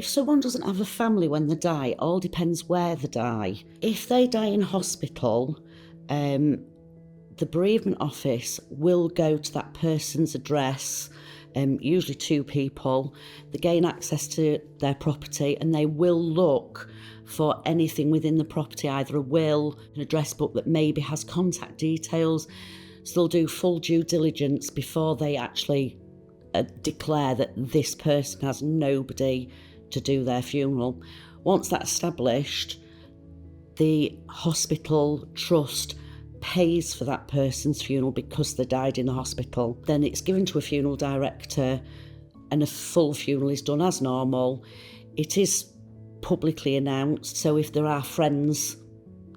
If someone doesn't have a family when they die, it all depends where they die. If they die in hospital, the bereavement office will go to that person's address, usually 2 people. They gain access to their property and they will look for anything within the property, either a will, an address book that maybe has contact details. So they'll do full due diligence before they actually declare that this person has nobody to do their funeral. Once that's established, the hospital trust pays for that person's funeral because they died in the hospital. Then it's given to a funeral director and a full funeral is done as normal. It is publicly announced, so if there are friends,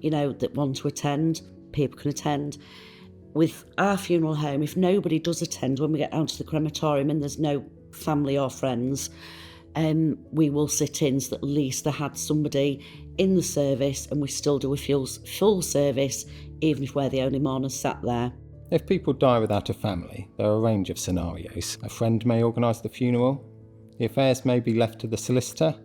that want to attend, people can attend. With our funeral home, if nobody does attend, when we get down to the crematorium and there's no family or friends, we will sit in so that at least they had somebody in the service, and we still do a full service, even if we're the only mourners sat there. If people die without a family, there are a range of scenarios. A friend may organise the funeral, the affairs may be left to the solicitor,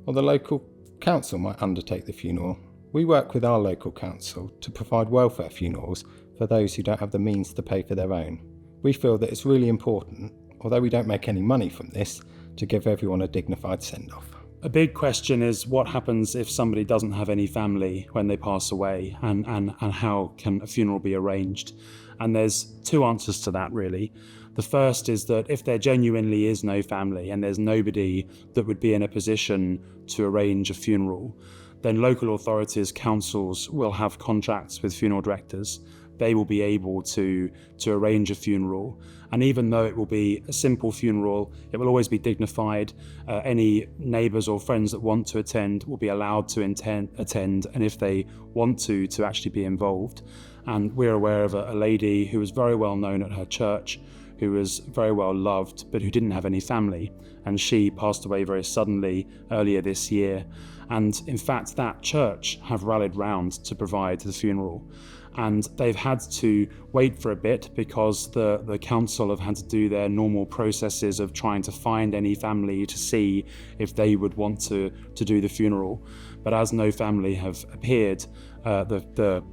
or the local council might undertake the funeral. We work with our local council to provide welfare funerals for those who don't have the means to pay for their own. We feel that it's really important, although we don't make any money from this, to give everyone a dignified send-off. A big question is what happens if somebody doesn't have any family when they pass away, and how can a funeral be arranged? And there's 2 answers to that, really. The first is that if there genuinely is no family and there's nobody that would be in a position to arrange a funeral, then local authorities, councils will have contracts with funeral directors. They will be able to arrange a funeral. And even though it will be a simple funeral, it will always be dignified. Any neighbours or friends that want to attend will be allowed to attend, and if they want to actually be involved. And we're aware of a lady who was very well known at her church, who was very well loved, but who didn't have any family. And she passed away very suddenly earlier this year. And in fact, that church have rallied round to provide the funeral. And they've had to wait for a bit because the council have had to do their normal processes of trying to find any family to see if they would want to do the funeral. But as no family have appeared, the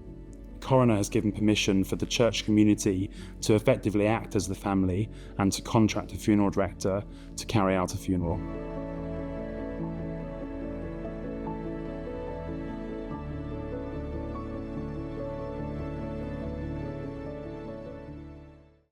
coroner has given permission for the church community to effectively act as the family and to contract a funeral director to carry out a funeral.